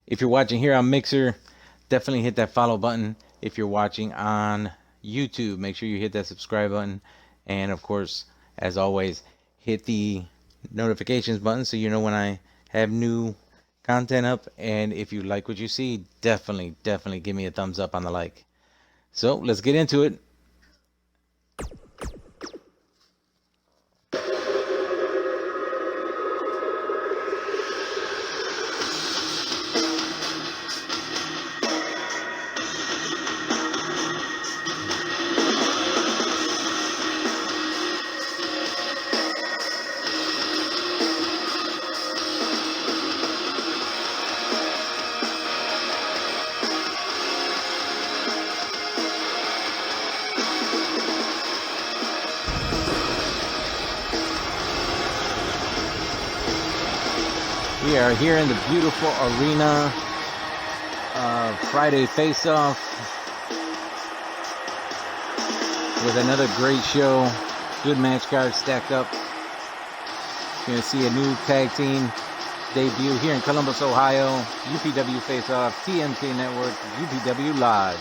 If you're watching here on Mixer, definitely hit that follow button. If you're watching on YouTube, make sure you hit that subscribe button. And of course, as always, hit the notifications button so you know when I have new content up. And if you like what you see, definitely give me a thumbs up on the like. So let's get into it. We are here in the beautiful arena of Friday Face-Off with another great show. Good match cards stacked up. You're going to see a new tag team debut here in Columbus, Ohio. UPW Face-Off, TMK Network, UPW Live.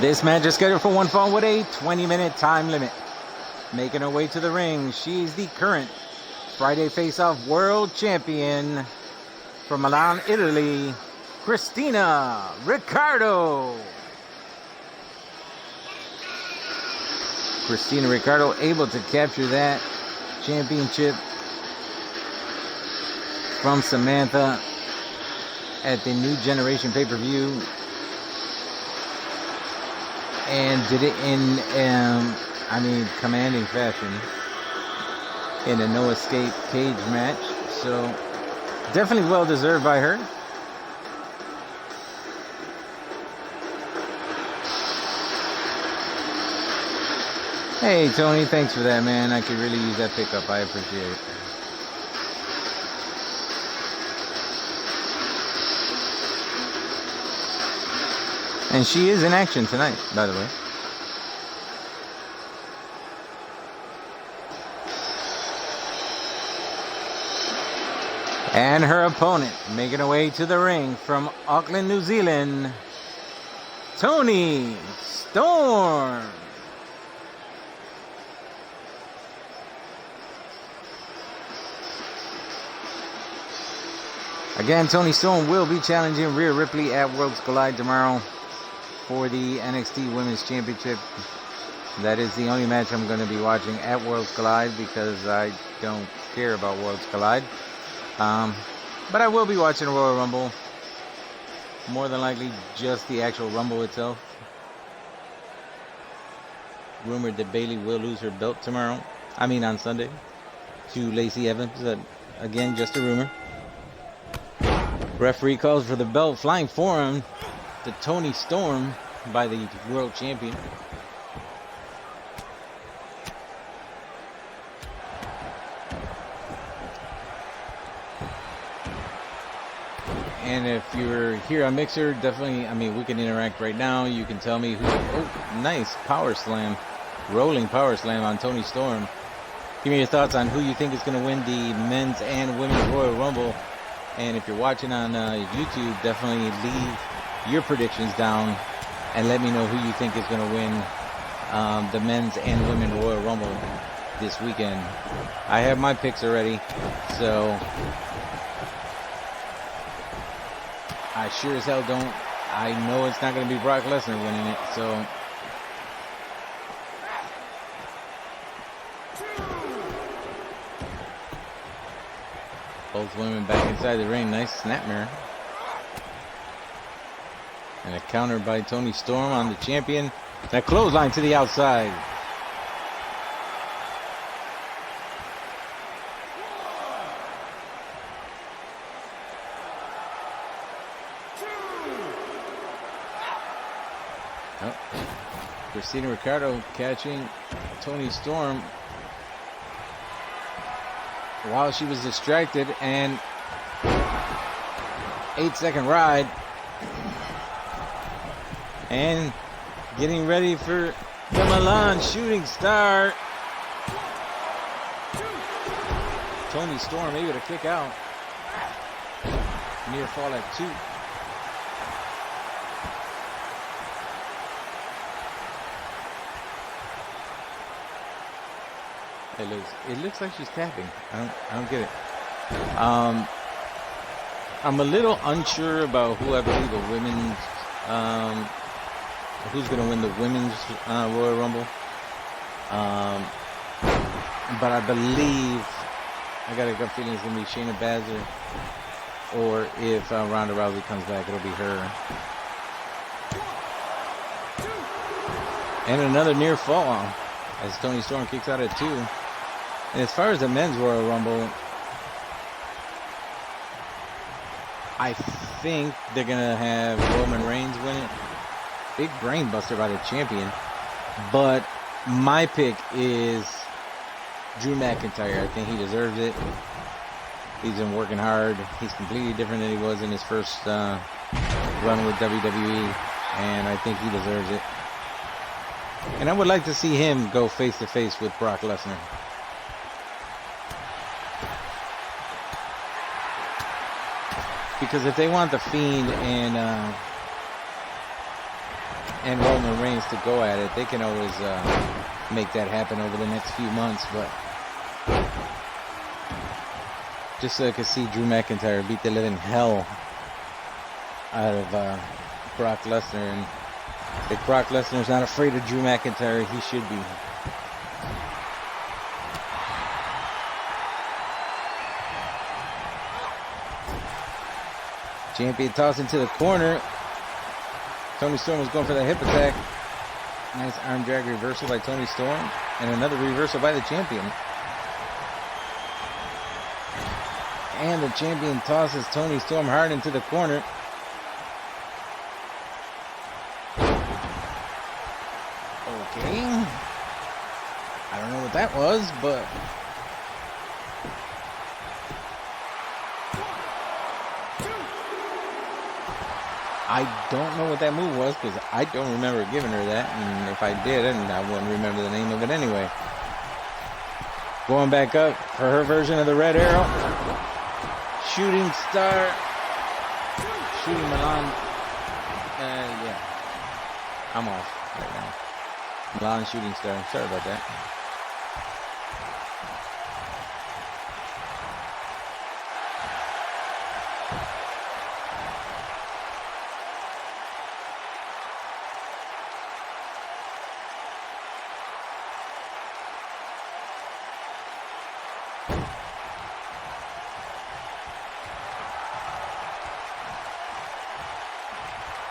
This match is scheduled for one fall with a 20-minute time limit. Making her way to the ring, she's the current Friday Face-Off World Champion from Milan, Italy, Christina Riccardo. Christina Riccardo able to capture that championship from Samantha at the New Generation pay-per-view. And did it in, commanding fashion in a no-escape cage match. So, definitely well-deserved by her. Hey, Tony, thanks for that, man. I could really use that pickup. I appreciate it. And she is in action tonight, by the way. And her opponent, making her way to the ring from Auckland, New Zealand, Toni Storm. Again, Toni Storm will be challenging Rhea Ripley at Worlds Collide tomorrow for the NXT Women's Championship. That is the only match I'm going to be watching at Worlds Collide because I don't care about Worlds Collide. But I will be watching Royal Rumble. More than likely just the actual Rumble itself. Rumored that Bayley will lose her belt tomorrow. On Sunday. To Lacey Evans. Again, just a rumor. Referee calls for the belt. Flying forearm to Toni Storm by the world champion. And if you're here on Mixer, definitely, we can interact right now. You can tell me who. Oh, nice power slam. Rolling power slam on Toni Storm. Give me your thoughts on who you think is going to win the men's and women's Royal Rumble. And if you're watching on YouTube, definitely leave your predictions down and let me know who you think is going to win the men's and women's Royal Rumble this weekend. I have my picks already, so I sure as hell don't. I know it's not going to be Brock Lesnar winning it, so both women back inside the ring. Nice snap mirror. And a counter by Toni Storm on the champion. That clothesline to the outside. Oh, Christina Ricardo catching Toni Storm while she was distracted, and 8-second ride, and getting ready for the Milan shooting star. Toni Storm able to kick out. Near fall at 2. It looks like she's tapping. I don't get it. I'm a little unsure about who I believe the women's who's going to win the women's Royal Rumble. But I believe, I got a gut feeling it's going to be Shayna Baszler, or if Ronda Rousey comes back, it'll be her. And another near fall as Toni Storm kicks out at 2. And as far as the men's Royal Rumble, I think they're going to have Roman Reigns win it. Big brain buster by the champion. But my pick is Drew McIntyre. I think he deserves it. He's been working hard. He's completely different than he was in his first run with WWE. And I think he deserves it. And I would like to see him go face-to-face with Brock Lesnar. Because if they want the Fiend and Roman Reigns to go at it, they can always make that happen over the next few months. But just so I could see Drew McIntyre beat the living hell out of Brock Lesnar. And if Brock Lesnar's not afraid of Drew McIntyre, he should be. Champion tossed into the corner. Toni Storm was going for the hip attack. Nice arm drag reversal by Toni Storm. And another reversal by the champion. And the champion tosses Toni Storm hard into the corner. Okay. I don't know what that was, but... I don't know what that move was, because I don't remember giving her that, and if I did, I wouldn't remember the name of it anyway. Going back up for her version of the Red Arrow. Shooting star. Shooting Milan. Yeah. I'm off right now. Milan shooting star. Sorry about that.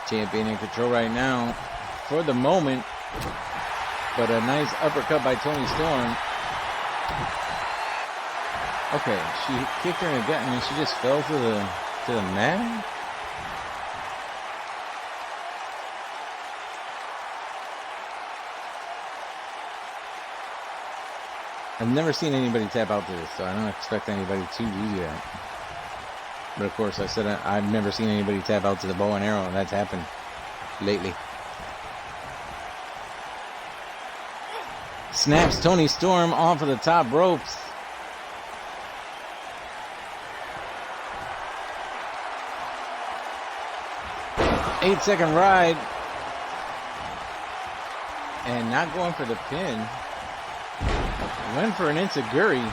Champion in control right now for the moment, but a nice uppercut by Toni Storm. Okay, she kicked her in the gut and then she just fell to the mat. I've never seen anybody tap out to this, so I don't expect anybody to do that. But of course, I said I've never seen anybody tap out to the bow and arrow, and that's happened lately. Snaps Toni Storm off of the top ropes. Eight-second ride. And not going for the pin. Went for an enziguri.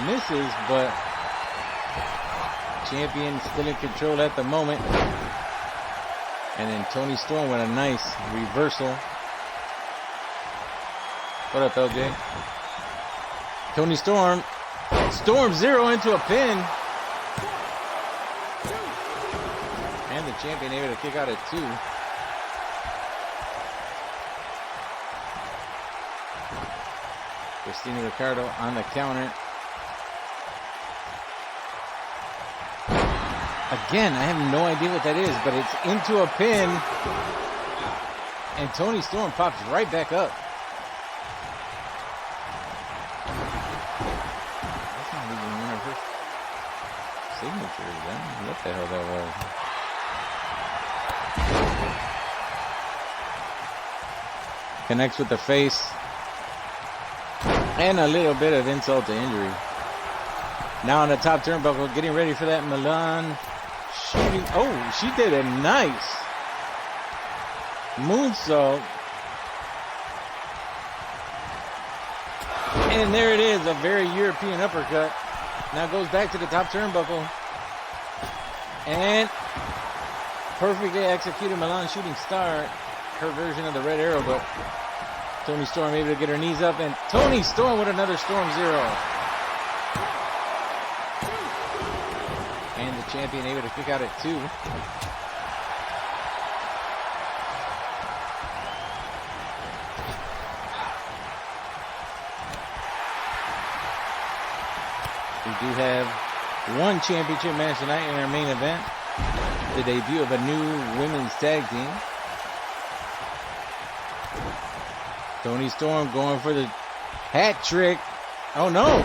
Misses, but... Champion still in control at the moment. And then Toni Storm with a nice reversal. What up, LJ? Toni Storm. Storm zero into a pin. And the champion able to kick out at 2. Christina Ricardo on the counter. Again, I have no idea what that is, but it's into a pin. And Tony Storm pops right back up. That's not even one of her signatures, man. What the hell that was? Connects with the face. And a little bit of insult to injury. Now on the top turnbuckle, getting ready for that Milan shooting. Oh, she did a nice moonsault. And there it is, a very European uppercut. Now goes back to the top turnbuckle. And perfectly executed Milan shooting star. Her version of the Red Arrow, but Toni Storm able to get her knees up. And Toni Storm with another Storm Zero. And the champion able to kick out at 2. We do have one championship match tonight in our main event. The debut of a new women's tag team. Toni Storm going for the hat trick. Oh no!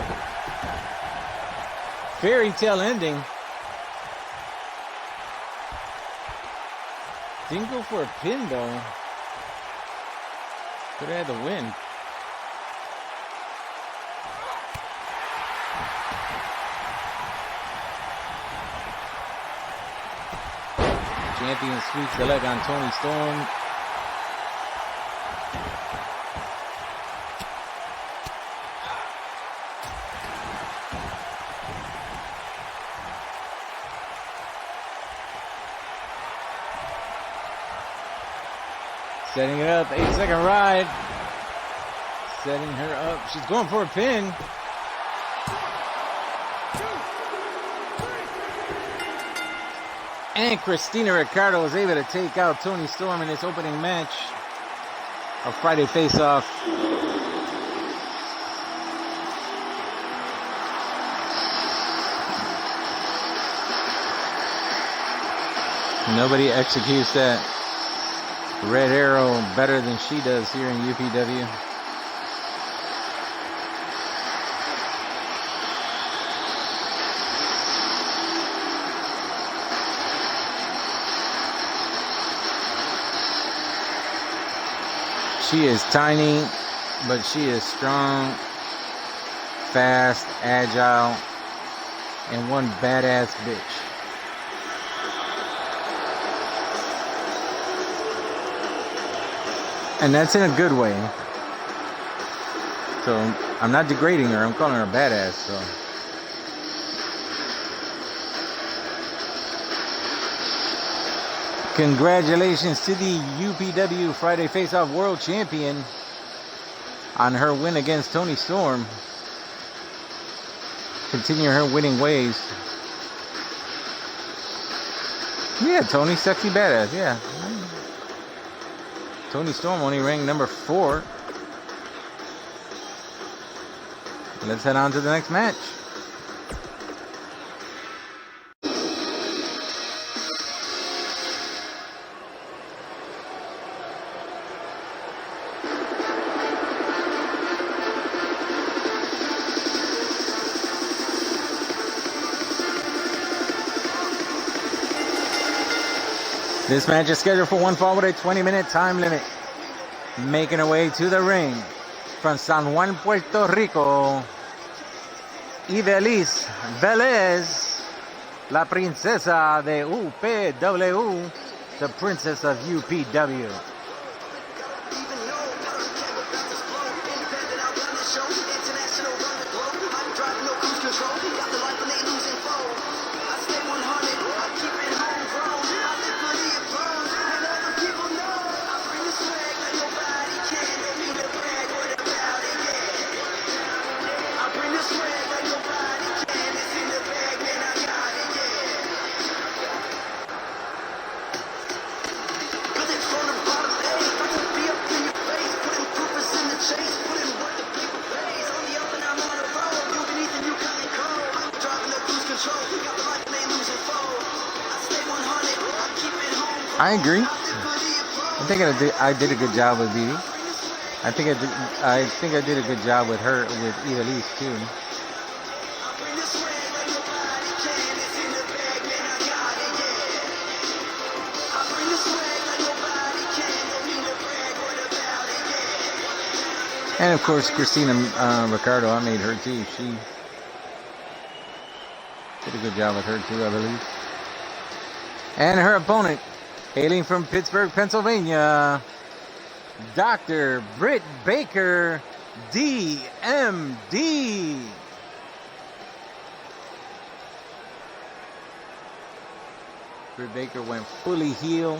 Fairy tale ending. Didn't go for a pin though. Could have had the win. Champion sweeps the leg on Toni Storm. Setting it up, 8-second ride. Setting her up. She's going for a pin. And Christina Ricardo was able to take out Toni Storm in this opening match of Friday Face Off. Nobody executes that Red Arrow better than she does here in UPW. She is tiny, but she is strong, fast, agile, and one badass bitch. And that's in a good way. So I'm not degrading her, I'm calling her a badass. So congratulations to the UPW Friday Face-Off World Champion on her win against Toni Storm. Continue her winning ways. Yeah, Toni, sexy badass, yeah. Toni Storm only ranked number 4. Let's head on to the next match. This match is scheduled for one fall with a 20-minute time limit. Making her way to the ring from San Juan, Puerto Rico, Ivelisse Velez, la princesa de UPW, the princess of UPW. I agree. I did a good job with Vivi. I think I did a good job with her, with Ivelisse too. And of course, Christina Ricardo, I made her too. She did a good job with her too, I believe. And her opponent, hailing from Pittsburgh, Pennsylvania, Dr. Britt Baker, DMD. Britt Baker went fully heel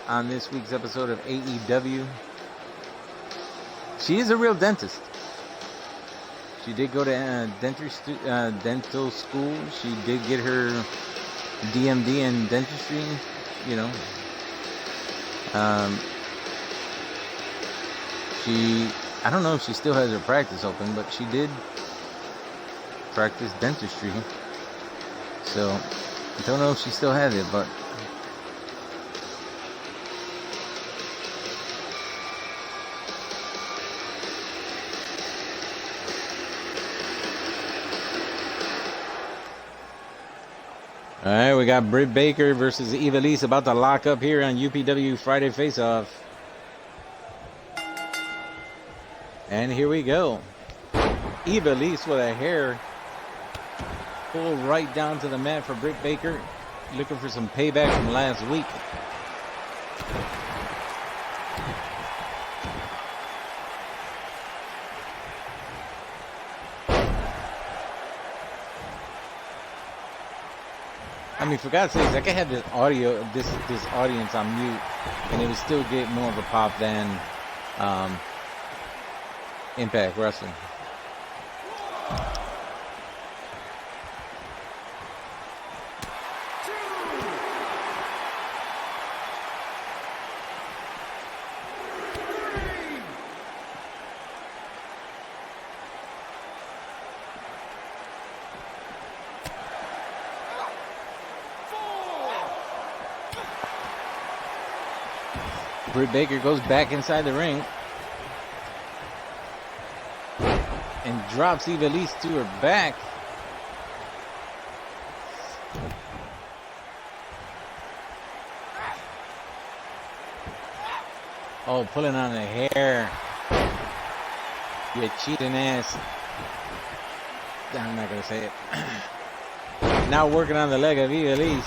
on this week's episode of AEW. She is a real dentist. She did go to dental school. She did get her DMD in dentistry, you know. I don't know if she still has her practice open, but she did practice dentistry. So, I don't know if she still has it, but all right, we got Britt Baker versus Ivelisse about to lock up here on UPW Friday Face-Off. And here we go. Ivelisse with a hair pulled right down to the mat for Britt Baker, looking for some payback from last week. I mean, for God's sakes, I could have this audience on mute, and it would still get more of a pop than Impact Wrestling. Britt Baker goes back inside the ring and drops Ivelisse to her back. Oh, pulling on the hair. You cheating ass. I'm not going to say it. Now working on the leg of Ivelisse.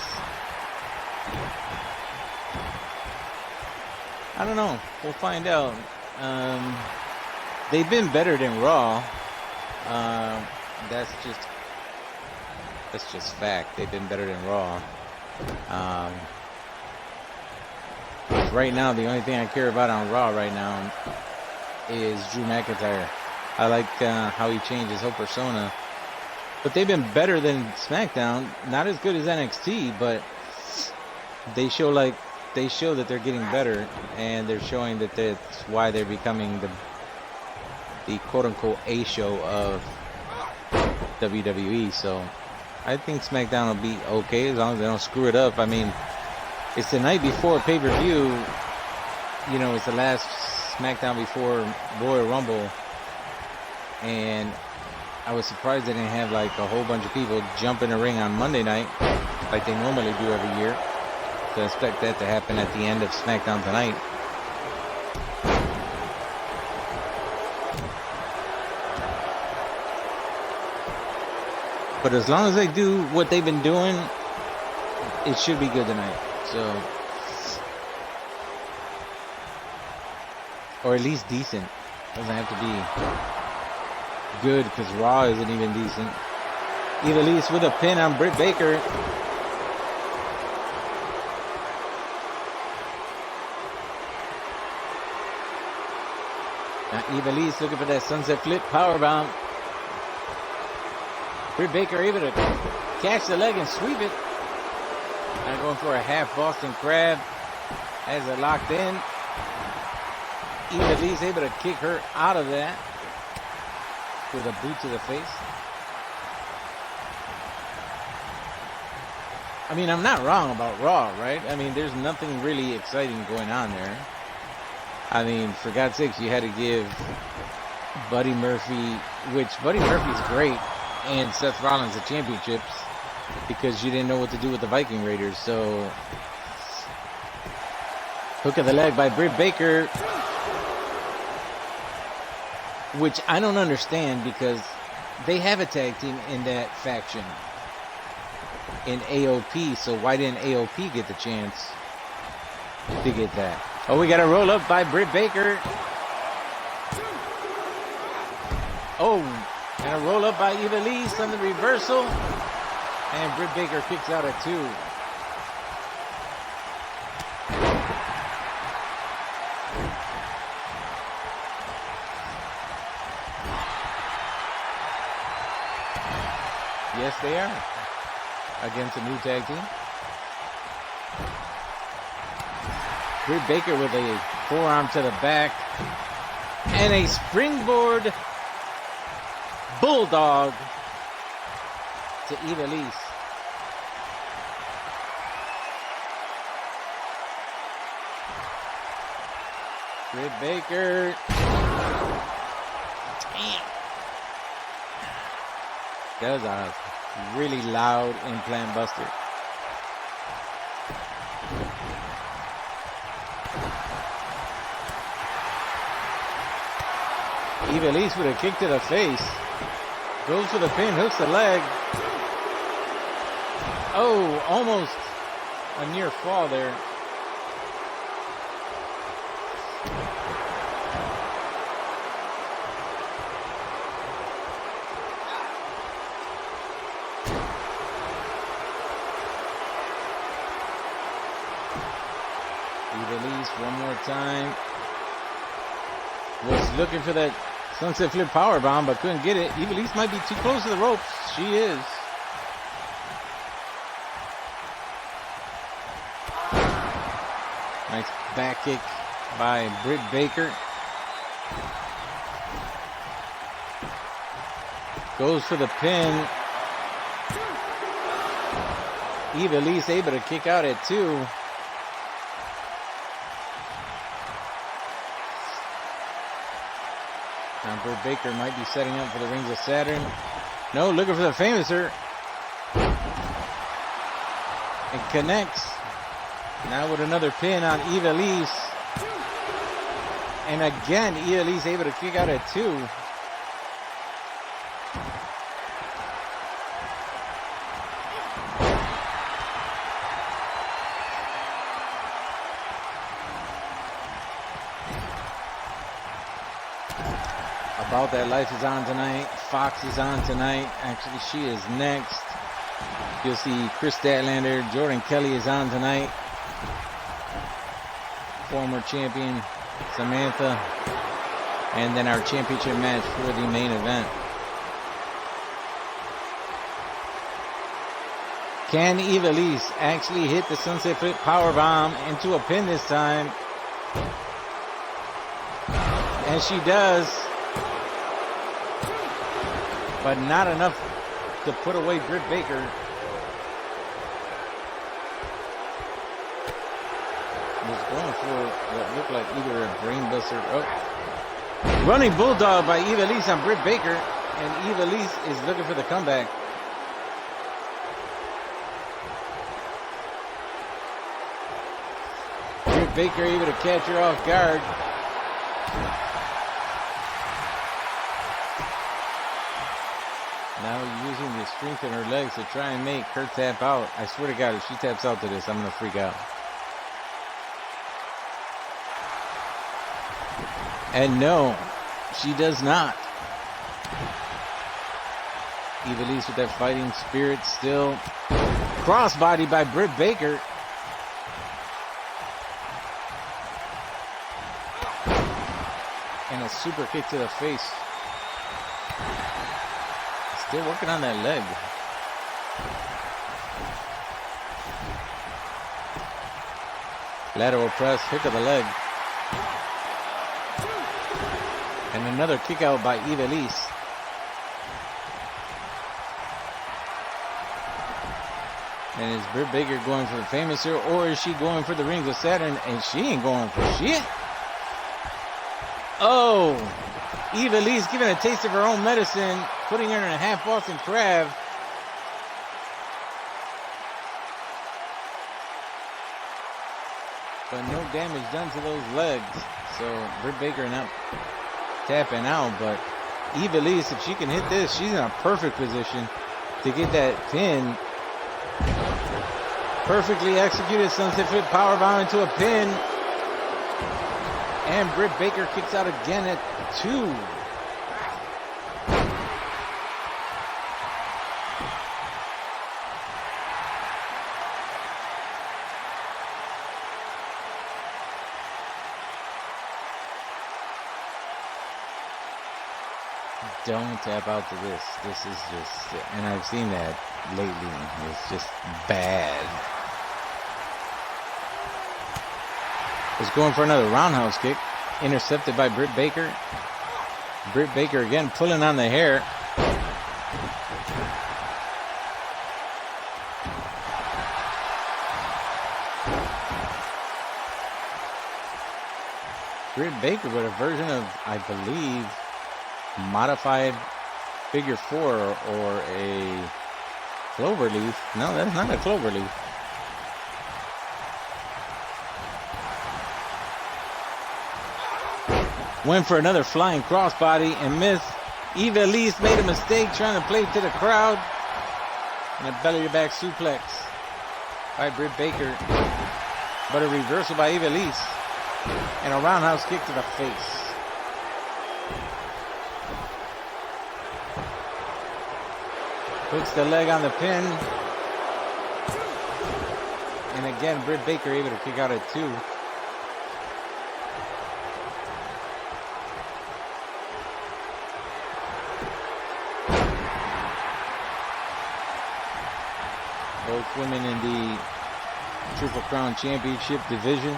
I don't know. We'll find out. They've been better than Raw. That's just fact. They've been better than Raw. Right now, the only thing I care about on Raw right now is Drew McIntyre. I like how he changed his whole persona. But they've been better than SmackDown. Not as good as NXT, but they show that they're getting better, and they're showing that that's why they're becoming the quote-unquote A show of WWE. So I think SmackDown will be okay as long as they don't screw it up. I mean, it's the night before pay-per-view. You know, it's the last SmackDown before Royal Rumble, and I was surprised they didn't have like a whole bunch of people jump in the ring on Monday night like they normally do every year. So I expect that to happen at the end of SmackDown tonight. But as long as they do what they've been doing, it should be good tonight. So, or at least decent. Doesn't have to be good because Raw isn't even decent. Ivelisse with a pin on Britt Baker. Now Ivelisse looking for that sunset flip powerbomb. Britt Baker able to catch the leg and sweep it. Now going for a half Boston Crab. Has it locked in. Ivelisse able to kick her out of that with a boot to the face. I mean, I'm not wrong about Raw, right? I mean, there's nothing really exciting going on there. I mean, for God's sakes, you had to give Buddy Murphy, which Buddy Murphy's great, and Seth Rollins the championships because you didn't know what to do with the Viking Raiders. So, hook of the leg by Britt Baker, which I don't understand because they have a tag team in that faction in AOP. So why didn't AOP get the chance to get that? Oh, we got a roll up by Britt Baker. Oh, and a roll up by Ivelisse on the reversal. And Britt Baker kicks out at 2. Yes, they are. Against a new tag team. Britt Baker with a forearm to the back. And a springboard bulldog to Ivelisse. Britt Baker. Damn. That was a really loud implant buster. Ivelisse with a kick to the face. Goes for the pin, hooks the leg. Oh, almost a near fall there. Ivelisse one more time. Was looking for that sunset flip power bomb, but couldn't get it. Ivelisse might be too close to the ropes. She is. Nice back kick by Britt Baker. Goes for the pin. Ivelisse able to kick out at 2. Now Britt Baker might be setting up for the Rings of Saturn. No, looking for the Famouser. It connects. Now with another pin on Ivelisse. And again, Ivelisse able to kick out at 2. About That Life is on tonight. Fox is on tonight. Actually, she is next. You'll see Chris Statlander. Jordan Kelly is on tonight. Former champion Samantha. And then our championship match for the main event. Can Ivelisse actually hit the sunset flip powerbomb into a pin this time? And she does. But not enough to put away Britt Baker. Was going for what looked like either a brainbuster. Oh. Running bulldog by Ivelisse on Britt Baker. And Ivelisse is looking for the comeback. Britt Baker able to catch her off guard. Now using the strength in her legs to try and make her tap out. I swear to God, if she taps out to this, I'm going to freak out. And no, she does not. Ivelisse with that fighting spirit still. Crossbody by Britt Baker. And a super kick to the face. Still working on that leg. Lateral press, hook of the leg. And another kick out by Ivelisse. And is Britt Baker going for the Famouser, or is she going for the Rings of Saturn? And she ain't going for shit. Oh, Eva Lee's giving a taste of her own medicine, putting her in a half Boston Crab. But no damage done to those legs. So Britt Baker not tapping out, but Eva Lee, if she can hit this, she's in a perfect position to get that pin. Perfectly executed sunset flip powerbomb into a pin. And Britt Baker kicks out again at 2. Don't tap out to this. This is just, and I've seen that lately. It's just bad. Is going for another roundhouse kick. Intercepted by Britt Baker. Britt Baker again pulling on the hair. Britt Baker with a version of, I believe, modified figure 4 or a clover leaf. No, that's not a clover leaf. Went for another flying crossbody and missed. Eva Elise made a mistake trying to play to the crowd. And a belly to back suplex by Britt Baker. But a reversal by Eva Elise. And a roundhouse kick to the face. Puts the leg on the pin. And again, Britt Baker able to kick out at 2. Both women in the Triple Crown Championship division.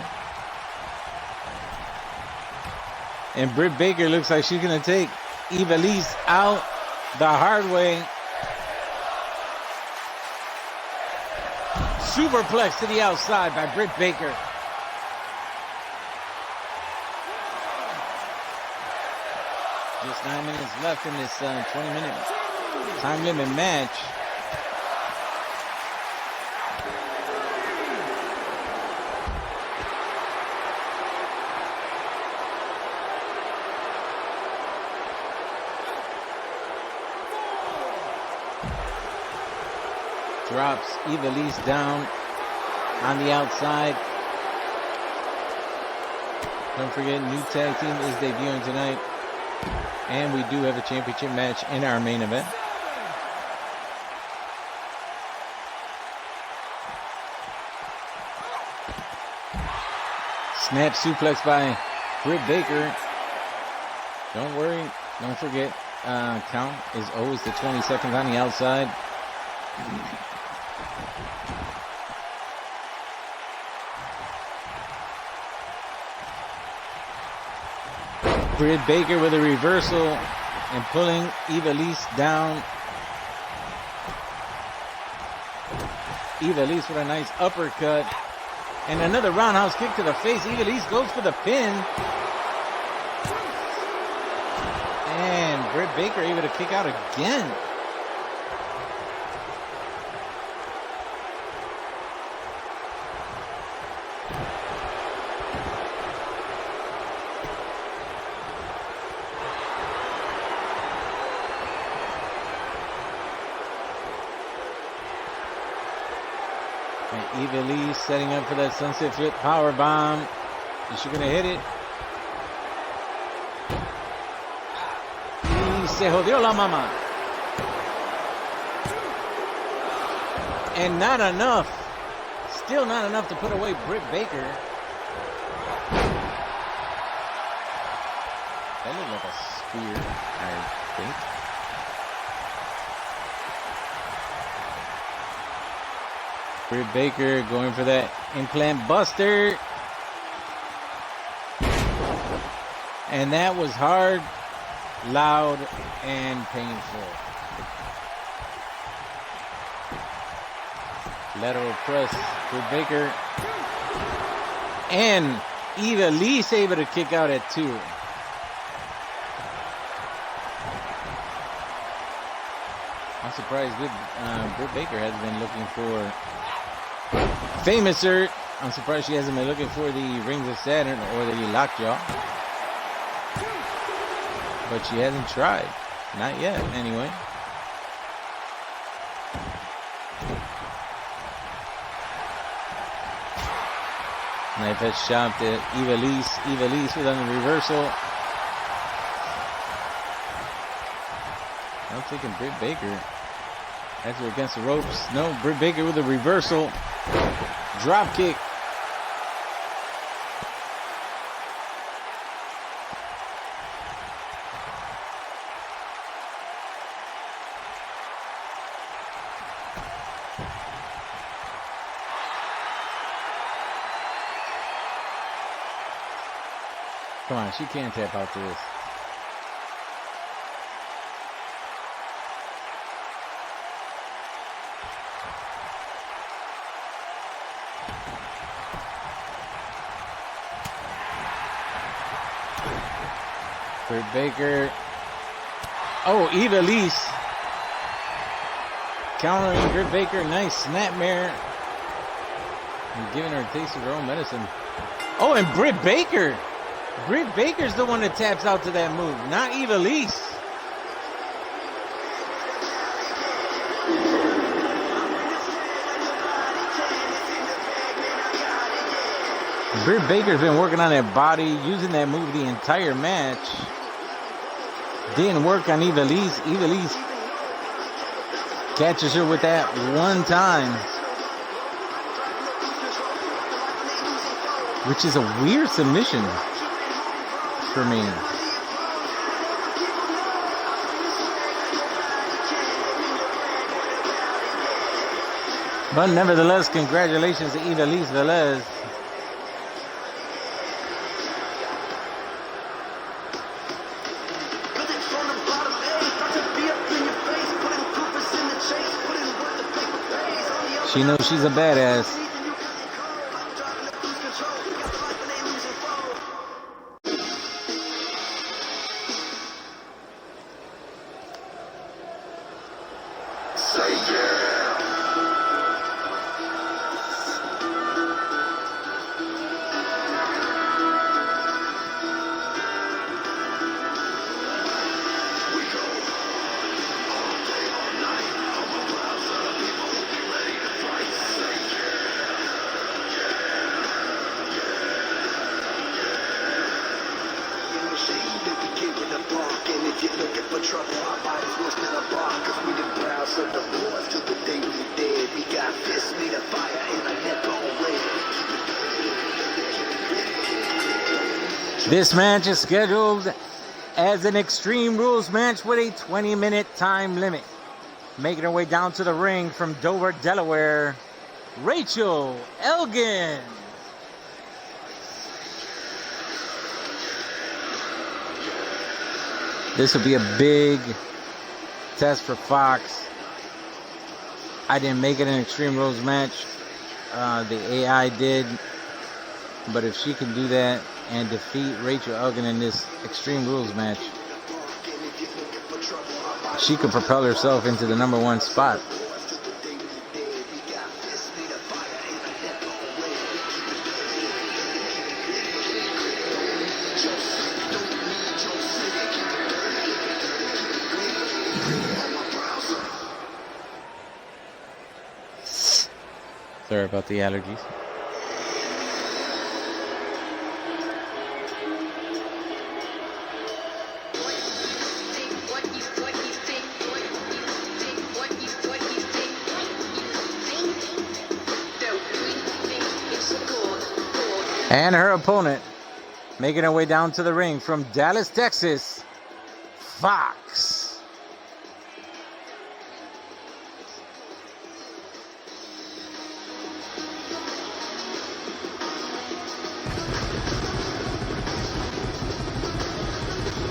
And Britt Baker looks like she's going to take Eva Elise out the hard way. Superplex to the outside by Britt Baker. Just 9 minutes left in this 20-minute time limit match. Drops Eva Elise down on the outside. Don't forget, new tag team is debuting tonight. And we do have a championship match in our main event. Snap suplex by Britt Baker. Don't worry, don't forget, count is always the 20 seconds on the outside. Britt Baker with a reversal and pulling Eva Elise down. Eva Elise with a nice uppercut and another roundhouse kick to the face. Eva Elise goes for the pin. And Britt Baker able to kick out again. Eva Elise setting up for that sunset flip power bomb. Is she gonna hit it? Y se jodió la mama. And not enough. Still not enough to put away Britt Baker. That looked like a spear, I think. Britt Baker going for that implant buster. And that was hard, loud, and painful. Lateral press, Britt Baker. And Eva Elise able to kick out at 2. I'm surprised Britt Baker hasn't been looking for Famouser. I'm surprised she hasn't been looking for the Rings of Saturn or the Lockjaw. But she hasn't tried. Not yet, anyway. Knife head shot to Ivelisse. Ivelisse with a reversal. I'm taking Britt Baker. Actually against the ropes. No, Britt Baker with a reversal. Drop kick. Come on, she can't tap out to this. Britt Baker. Oh, Ivelisse. Countering Britt Baker. Nice snapmare. And giving her a taste of her own medicine. Oh, and Britt Baker. Britt Baker's the one that taps out to that move, not Ivelisse. Britt Baker's been working on that body, using that move the entire match. Didn't work on Ivelisse. Ivelisse catches her with that one time. Which is a weird submission for me. But nevertheless, congratulations to Ivelisse Velez. She knows she's a badass. This match is scheduled as an Extreme Rules match with a 20-minute time limit. Making her way down to the ring from Dover, Delaware, Rachel Elgin. This will be a big test for Fox. I didn't make it an Extreme Rules match. The AI did. But if she can do that and defeat Rachel Elgin in this Extreme Rules match, she could propel herself into the #1 spot. Sorry about the allergies. And her opponent, making her way down to the ring from Dallas, Texas, Fox.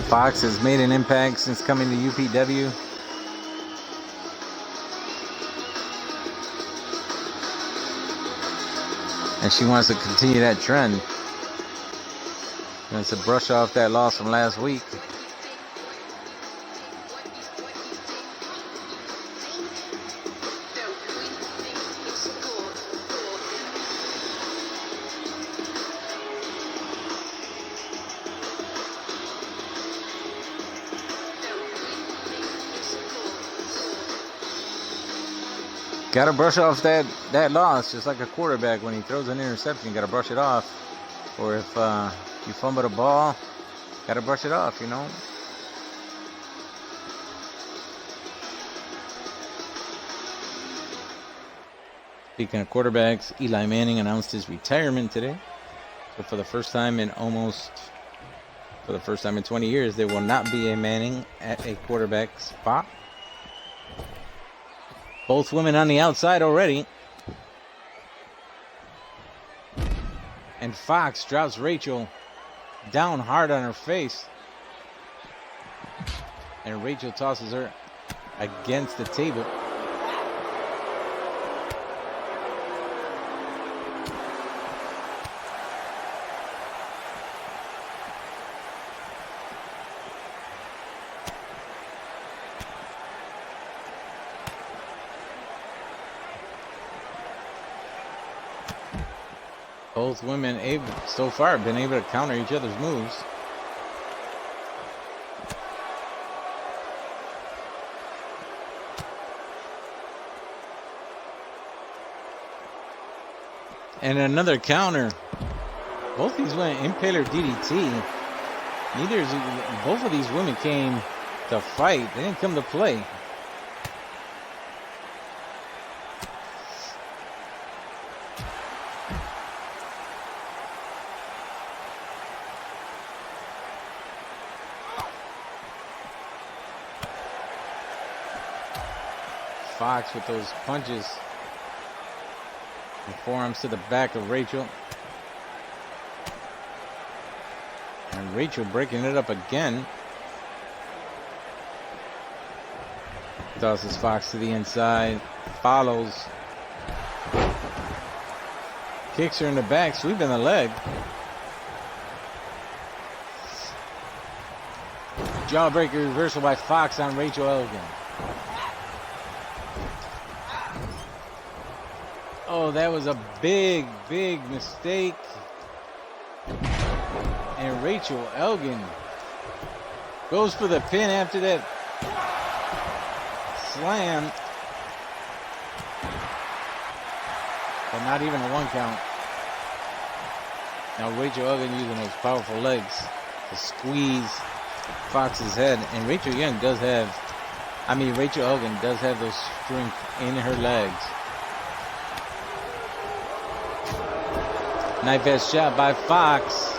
Fox has made an impact since coming to UPW. And she wants to continue that trend. She wants to brush off that loss from last week. Got to brush off that loss, just like a quarterback. When he throws an interception, got to brush it off. Or if you fumble the ball, got to brush it off, you know. Speaking of quarterbacks, Eli Manning announced his retirement today. So for the first time in 20 years, there will not be a Manning at a quarterback spot. Both women on the outside already. And Fox drops Rachel down hard on her face. And Rachel tosses her against the table. Both women so far have been able to counter each other's moves. And another counter. Both these women impaler DDT. Both of these women came to fight. They didn't come to play. Fox with those punches and forearms to the back of Rachel. And Rachel breaking it up again. Tosses Fox to the inside. Follows. Kicks her in the back, sweeping the leg. Jawbreaker reversal by Fox on Rachel Elgin. Oh, that was a big, big mistake. And Rachel Elgin goes for the pin after that slam. But not even a 1 count. Now Rachel Elgin using those powerful legs to squeeze Fox's head. And Rachel Elgin does have those strength in her legs. Knife edge shot by Fox.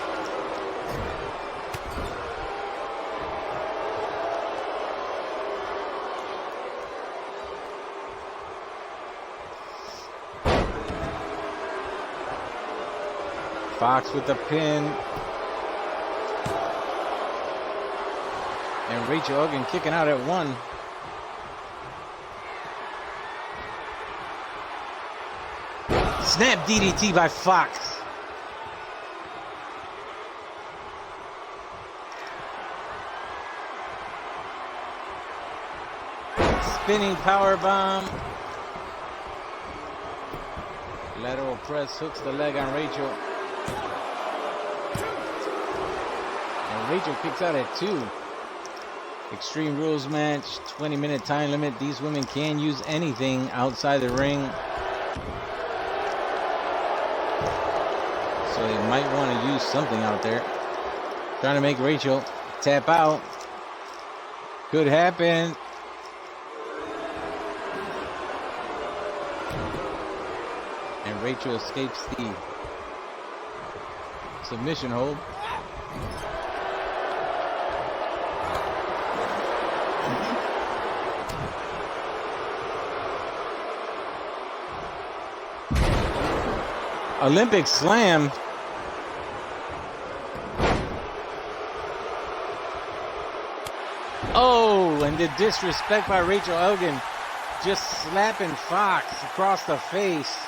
Fox with the pin. And Rachel Elgin kicking out at 1. Snap DDT by Fox. Spinning power bomb. Lateral press hooks the leg on Rachel. And Rachel kicks out at 2. Extreme Rules match, 20-minute time limit. These women can use anything outside the ring. So they might want to use something out there. Trying to make Rachel tap out. Could happen. And Rachel escapes the submission hold. Olympic slam. Oh, and the disrespect by Rachel Elgin. Just slapping Fox across the face.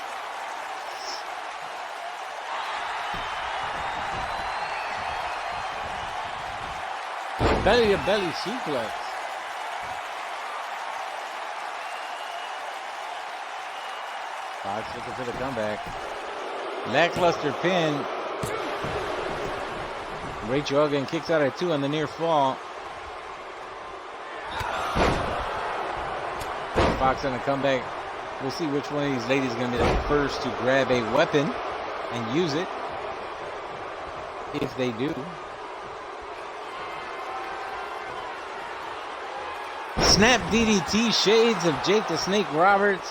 Belly to belly suplex. Fox looking for the comeback. Lackluster pin. Rachel Elgin kicks out at 2 on the near fall. Fox on a comeback We'll see which one of these ladies is going to be the first to grab a weapon and use it. If they do. Snap DDT, shades of Jake the Snake Roberts.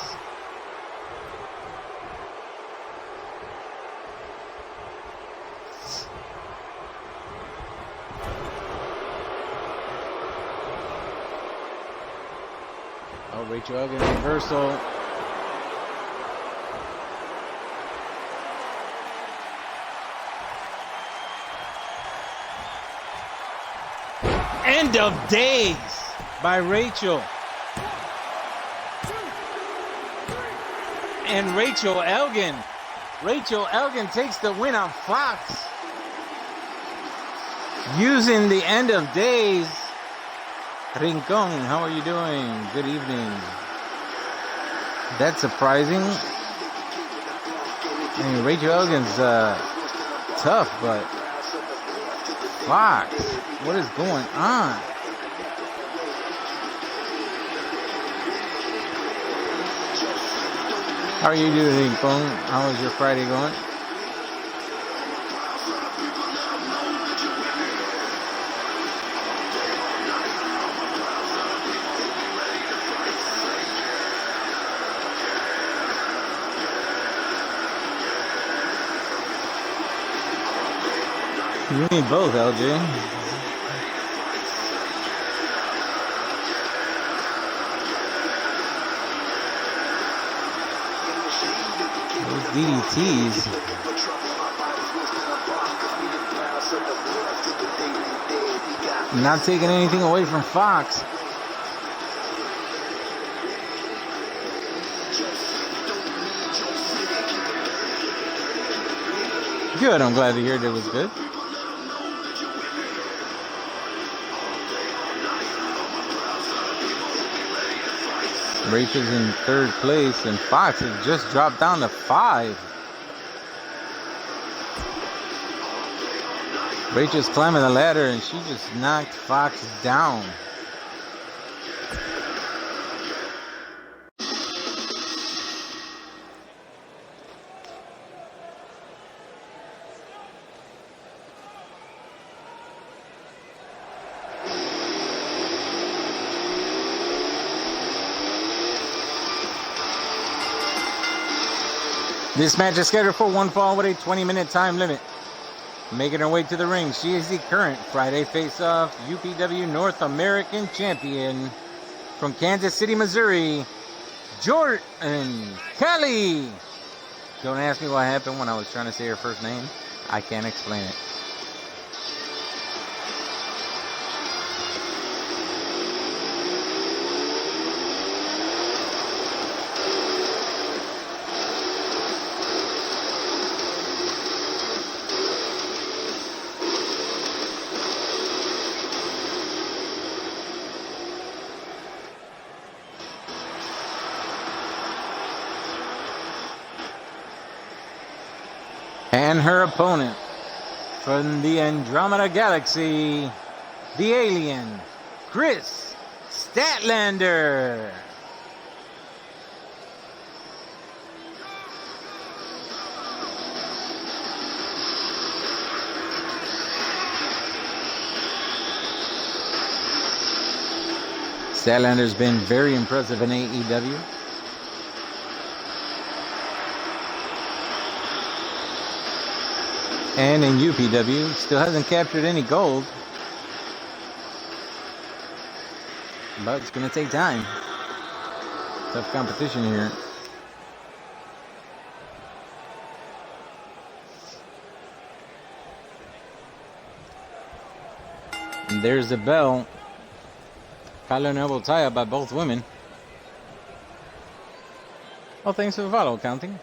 Oh, Rachel Elgin reversal. End of days by Rachel. And Rachel Elgin. Rachel Elgin takes the win on Fox. Using the end of days. Rincon, how are you doing? Good evening. That's surprising. I mean, Rachel Elgin's tough, but Fox, what is going on? How are you doing, Rincon? How is your Friday going? You need both, LJ. Those DDTs. Not taking anything away from Fox. Good, I'm glad to hear that it was good. Rachel's in third place, and Fox has just dropped down to 5. Rachel's climbing the ladder, and she just knocked Fox down. This match is scheduled for one fall with a 20-minute time limit. Making her way to the ring, she is the current Friday Face-Off UPW North American Champion from Kansas City, Missouri, Jordan Kelly. Don't ask me what happened when I was trying to say her first name. I can't explain it. And her opponent from the Andromeda Galaxy, the alien, Chris Statlander. Statlander's been very impressive in AEW. And in UPW, still hasn't captured any gold. But it's going to take time. Tough competition here. And there's the bell. Collar and elbow tie-up by both women. Oh, thanks for the follow, counting.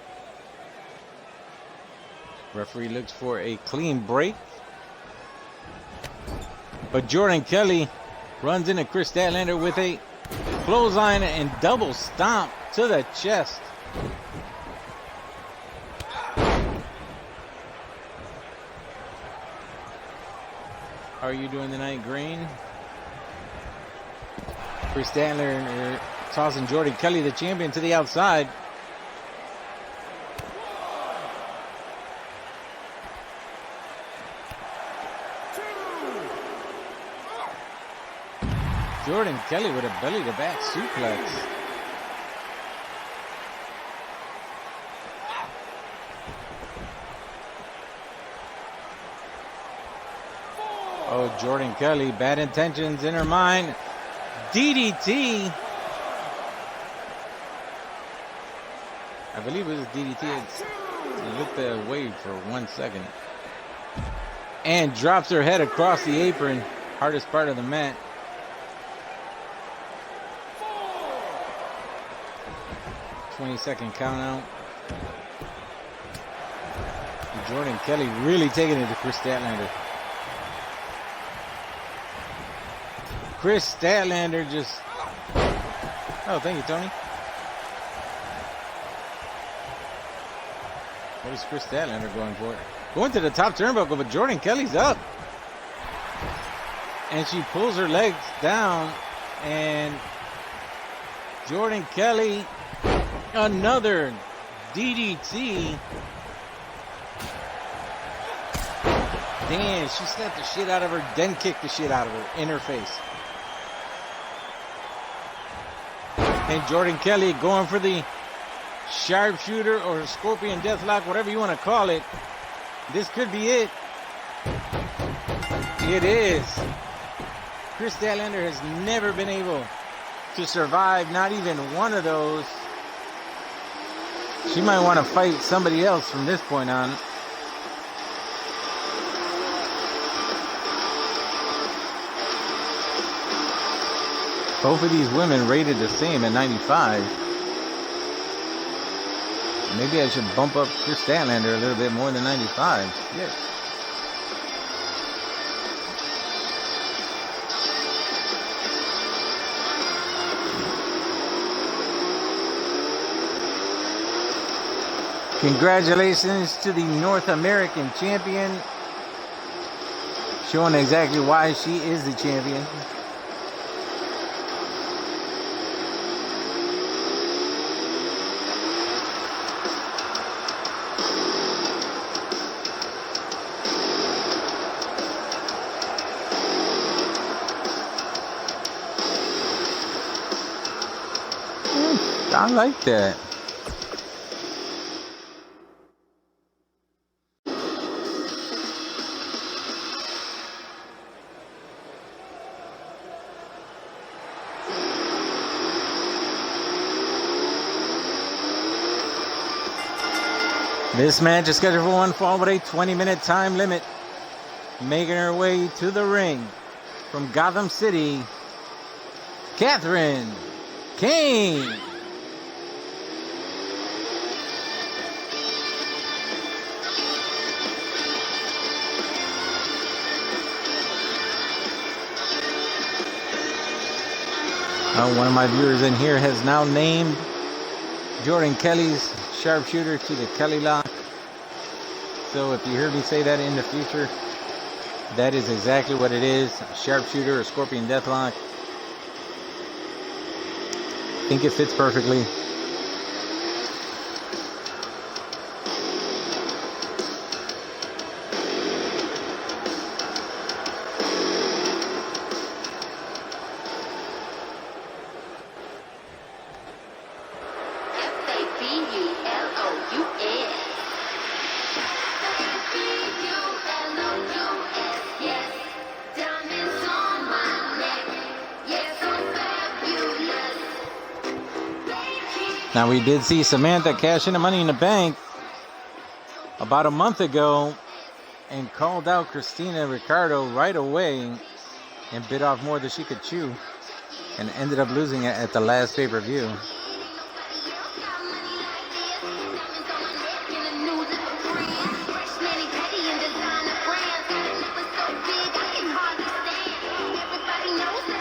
Referee looks for a clean break. But Jordan Kelly runs into Chris Statlander with a clothesline and double stomp to the chest. How are you doing tonight, Green? Chris Statlander Tossing Jordan Kelly, the champion, to the outside. Jordan Kelly with a belly-to-back suplex. Oh, Jordan Kelly, bad intentions in her mind. DDT. I believe it was DDT. It looked away for 1 second. And drops her head across the apron. Hardest part of the mat. "20-second count out. Jordan Kelly really taking it to Chris Statlander. Chris Statlander just... Oh, thank you, Tony. What is Chris Statlander going for? Going to the top turnbuckle, but Jordan Kelly's up. And she pulls her legs down. And Jordan Kelly, another DDT. Damn, she slapped the shit out of her, then kicked the shit out of her in her face. And Jordan Kelly going for the sharpshooter or scorpion deathlock, whatever you want to call it. This could be it. It is. Chris Statlander has never been able to survive not even one of those. She might want to fight somebody else from this point on. Both of these women rated the same at 95. Maybe I should bump up Chris Statlander a little bit more than 95. Yeah. Congratulations to the North American champion. Showing exactly why she is the champion. I like that. This match is scheduled for one fall with a 20-minute time limit. Making her way to the ring from Gotham City, TheMaximusKane. One of my viewers in here has now named Jordan Kelly's sharpshooter to the Kelly lock. So if you hear me say that in the future, that is exactly what it is. Sharpshooter or scorpion deathlock. I think it fits perfectly. Now, we did see Samantha cash in the Money in the Bank about a month ago and called out Christina Ricardo right away and bit off more than she could chew and ended up losing it at the last pay-per-view.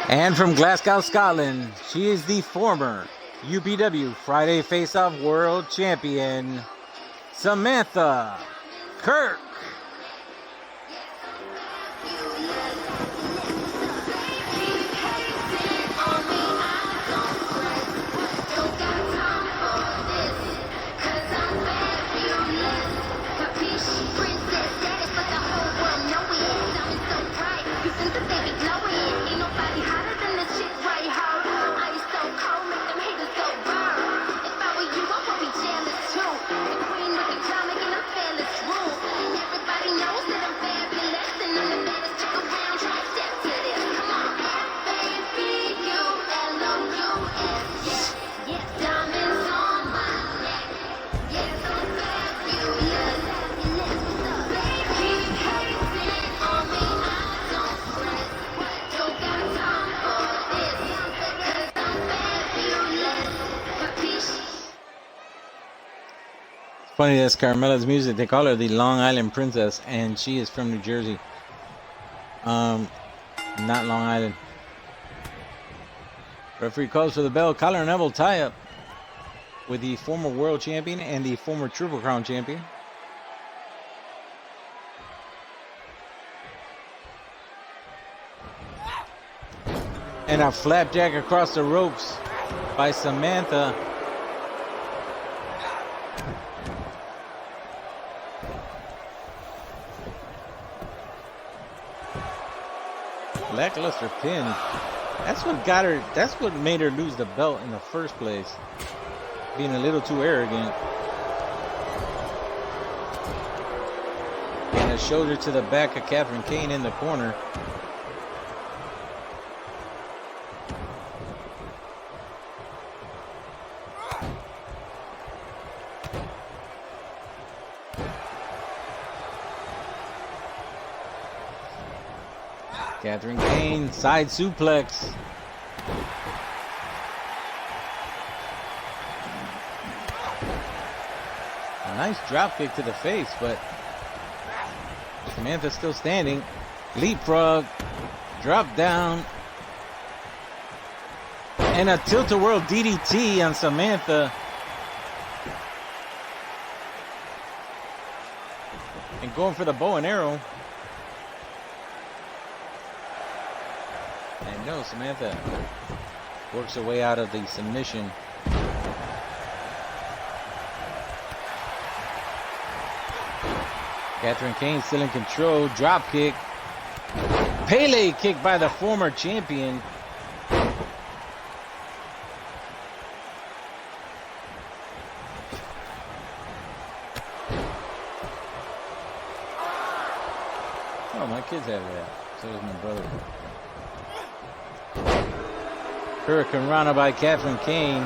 And from Glasgow, Scotland, she is the former UPW Friday Face-Off World Champion, Samantha Kirk. Funny, that's Carmella's music. They call her the Long Island Princess, and she is from New Jersey. Not Long Island. Referee calls for the bell. Collar and Neville tie up with the former world champion and the former Triple Crown champion. And a flapjack across the ropes by Samantha. Lackluster pin. That's what got her. That's what made her lose the belt in the first place. Being a little too arrogant. And a shoulder to the back of Catherine Kane in the corner. Catherine Kane, side suplex. A nice drop kick to the face, but Samantha's still standing. Leapfrog, drop down. And a tilt-a-whirl DDT on Samantha. And going for the bow and arrow. And no, Samantha works her way out of the submission. Catherine Kane still in control. Drop kick. Pele kick by the former champion. Oh, my kids have that. So does my brother. Hurricane Rana by Catherine Kane.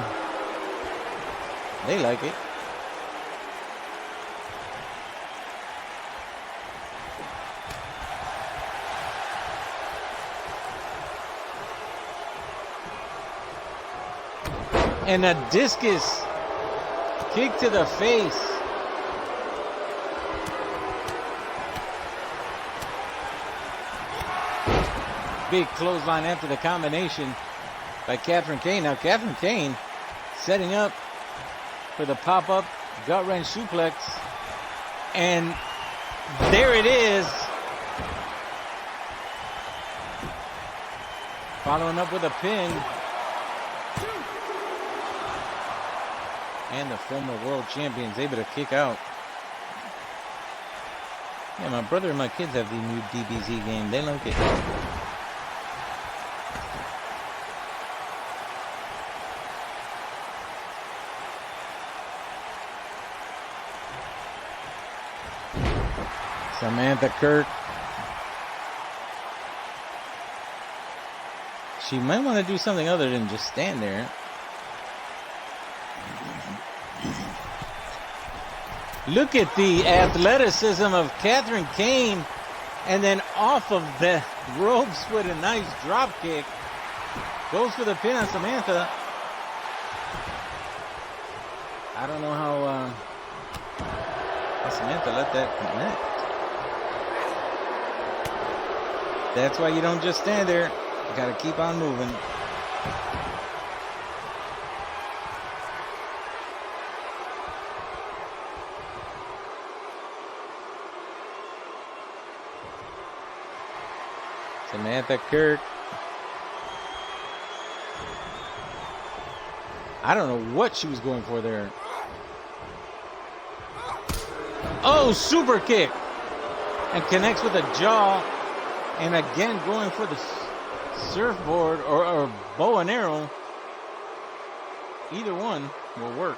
They like it. And a discus kick to the face. Big clothesline after the combination by Catherine Kane. Now Catherine Kane setting up for the pop-up gut wrench suplex. And there it is. Following up with a pin. And the former world champion's able to kick out. Yeah, my brother and my kids have the new DBZ game. They like it. Samantha Kirk. She might want to do something other than just stand there. Look at the athleticism of Catherine Kane. And then off of the ropes with a nice drop kick. Goes for the pin on Samantha. I don't know how Samantha let that connect. That's why you don't just stand there. You got to keep on moving. Samantha Kirk. I don't know what she was going for there. Oh, super kick. And connects with a jaw. And again, going for the surfboard or bow and arrow. Either one will work.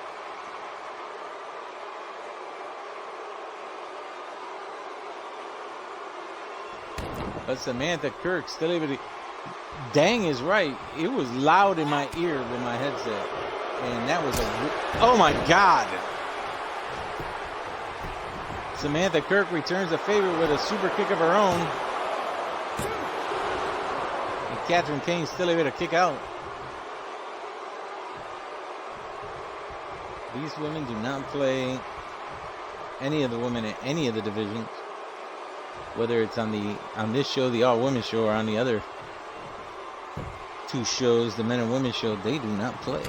But Samantha Kirk still able to. Dang is right. It was loud in my ear with my headset. And that was a. Oh my God. Samantha Kirk returns a favor with a super kick of her own. And Catherine Kane still able to kick out. These women do not play any of the women in any of the divisions, whether it's on this show, the all women show, or on the other two shows, the men and women show, they do not play.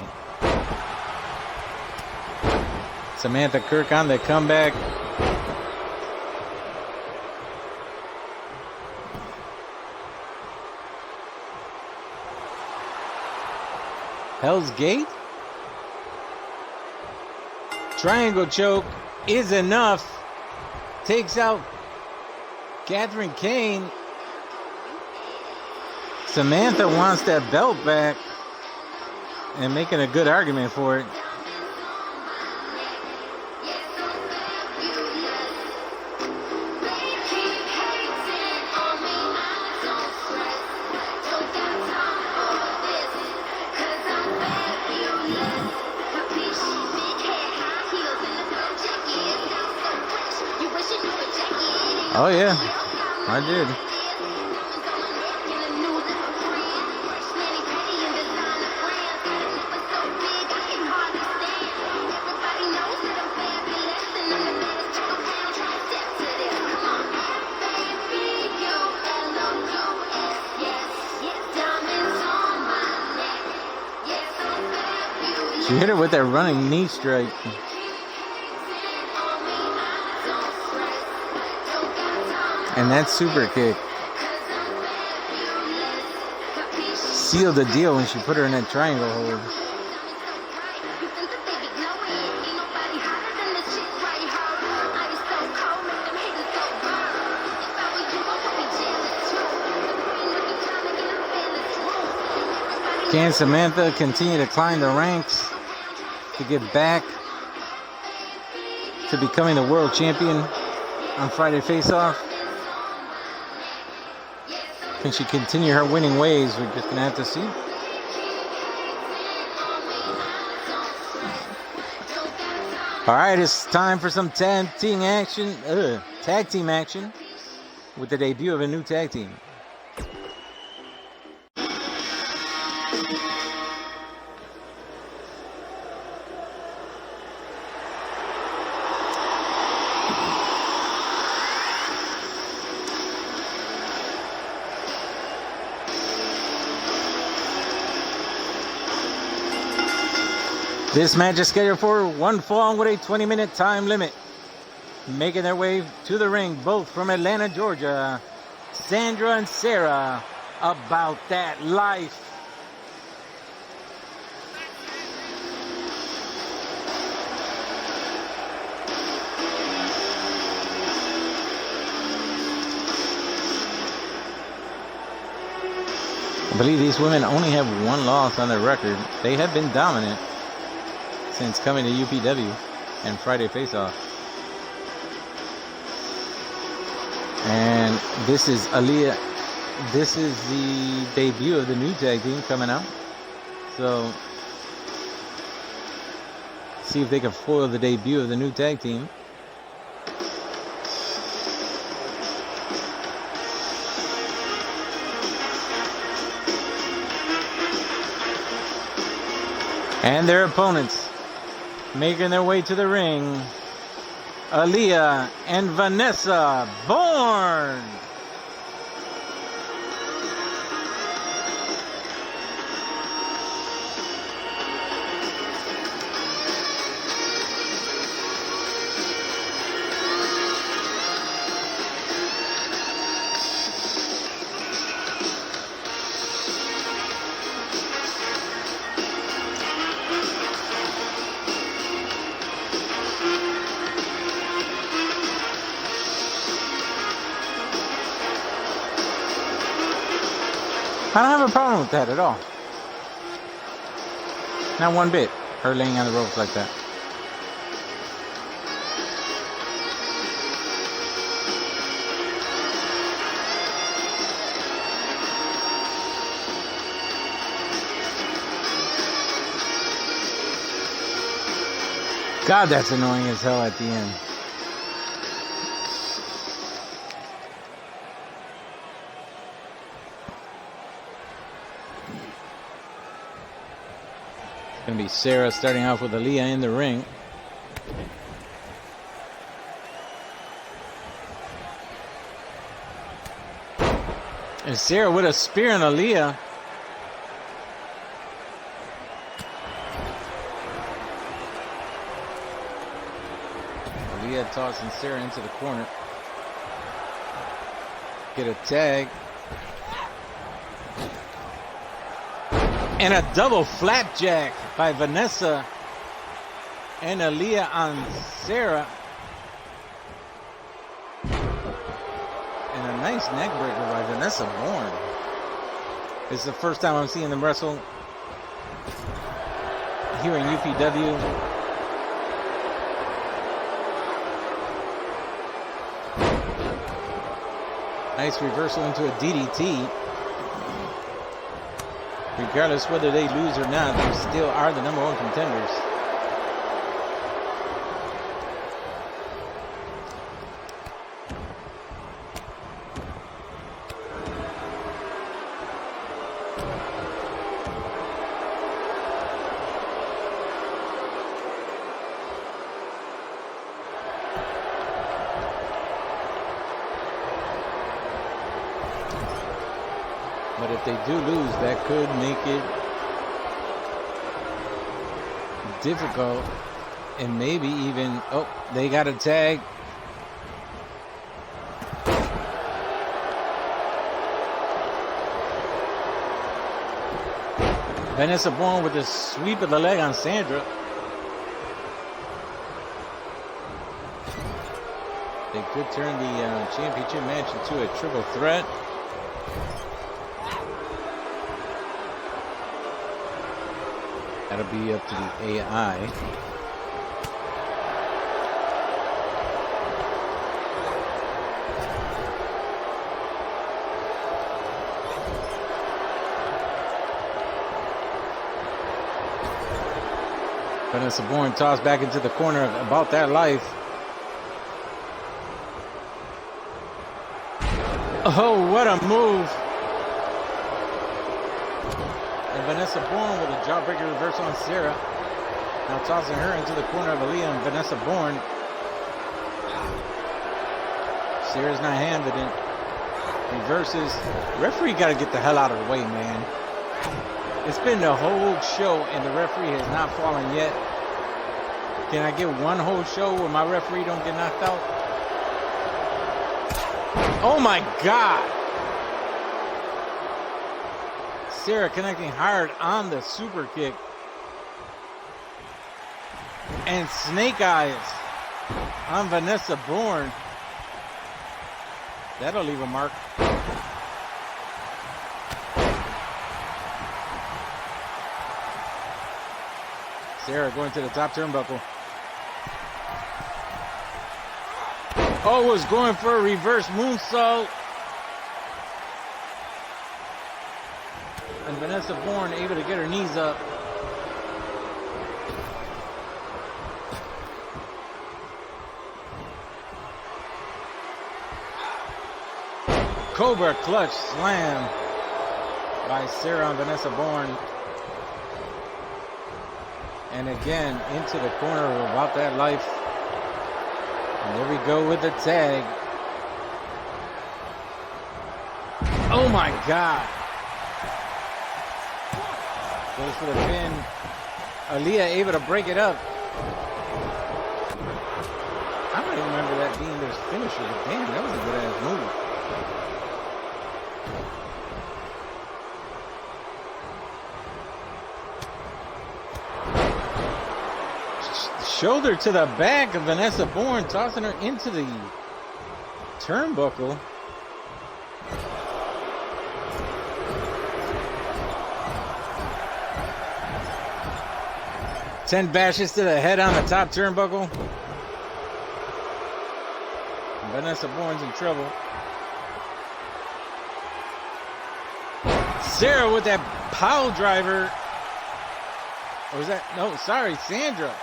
Samantha Kirk on the comeback. Hell's Gate. Triangle choke is enough. Takes out Catherine Kane. Samantha wants that belt back and making a good argument for it. Oh yeah, I did. She hit her with that running knee strike. And that super kick sealed the deal when she put her in that triangle hold. Can Samantha continue to climb the ranks to get back to becoming the world champion on Friday Face-Off? Can she continue her winning ways? We're just going to have to see. All right, it's time for some tag team action with the debut of a new tag team. This match is scheduled for one fall with a 20-minute time limit. Making their way to the ring, both from Atlanta, Georgia, Sandra and Sarah, About That Life. I believe these women only have one loss on their record. They have been dominant since coming to UPW and Friday Face-Off. And this is Aaliyah. This is the debut of the new tag team coming out. So, see if they can foil the debut of the new tag team. And their opponents making their way to the ring, Aaliyah and Vanessa Bourne. I don't have a problem with that at all. Not one bit. Her laying on the ropes like that. God, that's annoying as hell at the end. It's going to be Sarah starting off with Aaliyah in the ring. Sarah with a spear on Aaliyah. Aaliyah tossing Sarah into the corner. Get a tag. And a double flapjack by Vanessa and Aaliyah on Sarah. And a nice neck breaker by Vanessa Bourne. This is the first time I'm seeing them wrestle here in UPW. Nice reversal into a DDT. Regardless whether they lose or not, they still are the #1 contenders. But if they do lose, that could make it difficult. And maybe even, oh, they got a tag. Vanessa Bourne with a sweep of the leg on Sandra. They could turn the championship match into a triple threat. That'll be up to the AI. Vanessa Bourne tossed back into the corner about that life. Oh, what a move. And Vanessa Bourne with a jawbreaker reversal on Sarah. Now tossing her into the corner of Aaliyah and Vanessa Bourne. Sarah's not handling it. Reverses. Referee got to get the hell out of the way, man. It's been the whole show and the referee has not fallen yet. Can I get one whole show where my referee don't get knocked out? Oh my God! Sarah connecting hard on the super kick. And snake eyes on Vanessa Bourne. That'll leave a mark. Sarah going to the top turnbuckle. Oh, was going for a reverse moonsault. And Vanessa Bourne able to get her knees up. Cobra clutch slam by Sarah and Vanessa Bourne. And again, into the corner of About That Life. And there we go with the tag. Oh my God. Goes for the pin. Aaliyah able to break it up. I don't even remember that being their finisher, but damn, that was a good ass move. Shoulder to the back of Vanessa Bourne, tossing her into the turnbuckle. Ten bashes to the head on the top turnbuckle. And Vanessa Bourne's in trouble. Sarah with that pile driver. Or was that? No, sorry, Sandra.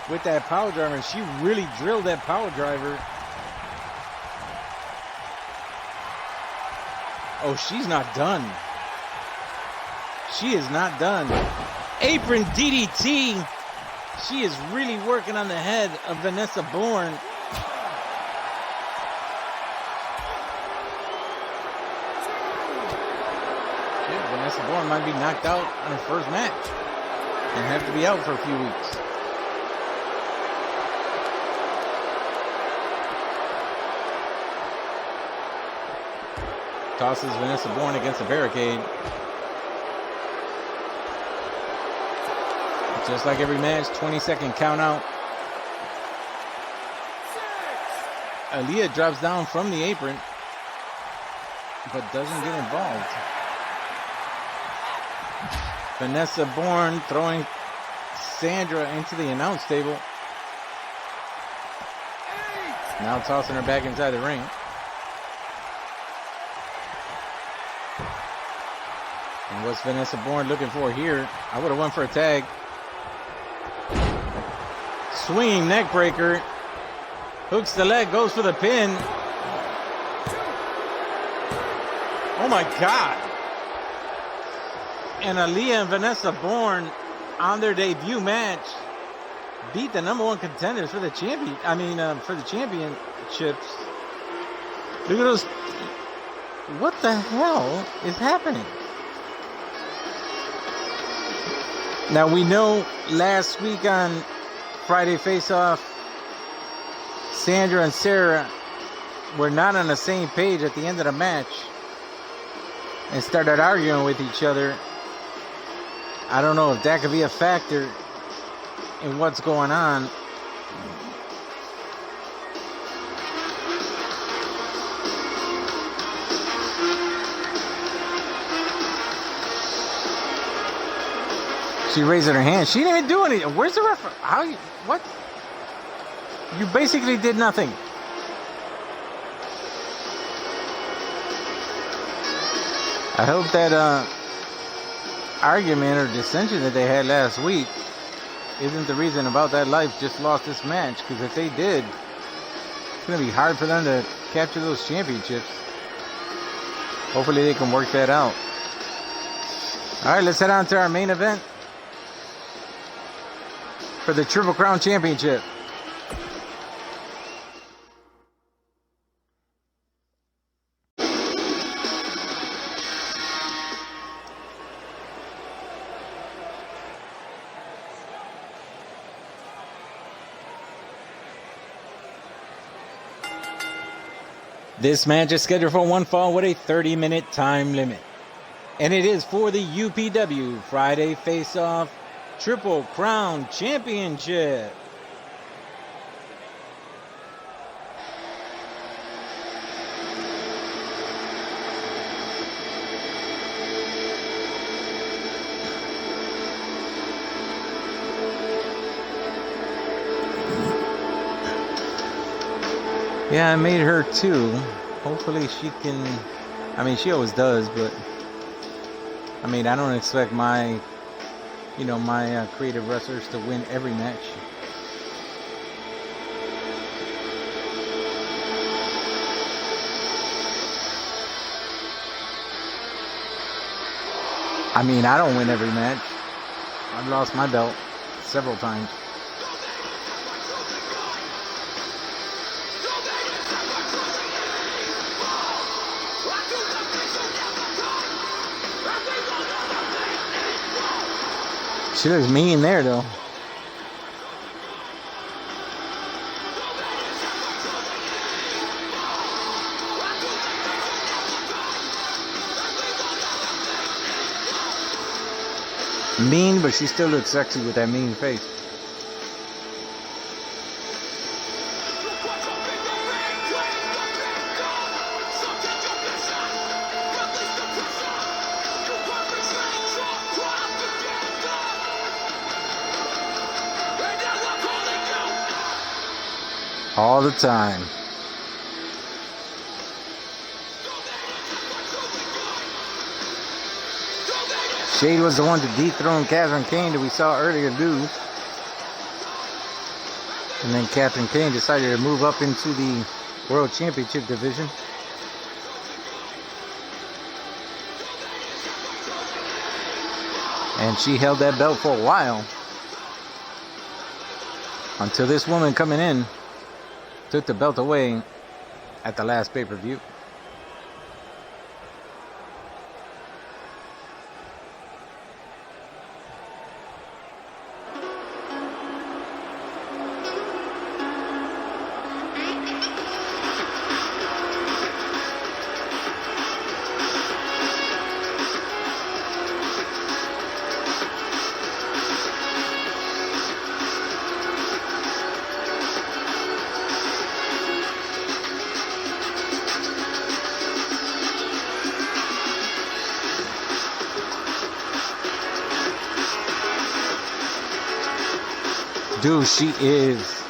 With that power driver, she really drilled that power driver. Oh, she's not done. She is not done. Apron DDT. She is really working on the head of Vanessa Bourne. Yeah, Vanessa Bourne might be knocked out on her first match and have to be out for a few weeks. Tosses Vanessa Bourne against the barricade. Just like every match, 20-second count out. Aaliyah drops down from the apron, but doesn't get involved. Vanessa Bourne throwing Sandra into the announce table. Now tossing her back inside the ring. And what's Vanessa Bourne looking for here? I would have went for a tag. Swinging neck breaker. Hooks the leg, goes for the pin. Oh my God. And Aaliyah and Vanessa Bourne on their debut match beat the #1 contenders for the for the championships. Look at those. What the hell is happening? Now we know last week on Friday Face Off, Sandra and Sarah were not on the same page at the end of the match and started arguing with each other. I don't know if that could be a factor in what's going on. She raised her hand. She didn't even do anything. Where's the referee? What? You basically did nothing. I hope that argument or dissension that they had last week isn't the reason About That Life just lost this match, because if they did, it's going to be hard for them to capture those championships. Hopefully they can work that out. All right, let's head on to our main event for the Triple Crown Championship. This match is scheduled for one fall with a 30-minute time limit. And it is for the UPW Friday Face-Off Triple Crown Championship. Yeah, I made her too. Hopefully she can, she always does, but I don't expect my creative wrestlers to win every match. I don't win every match. I've lost my belt several times. She looks mean there, though. Mean, but she still looks sexy with that mean face. All the time. Shade was the one to dethrone Catherine Kane that we saw earlier lose. And then Catherine Kane decided to move up into the World Championship division. And she held that belt for a while. Until this woman coming in took the belt away at the last pay-per-view. Dude, she is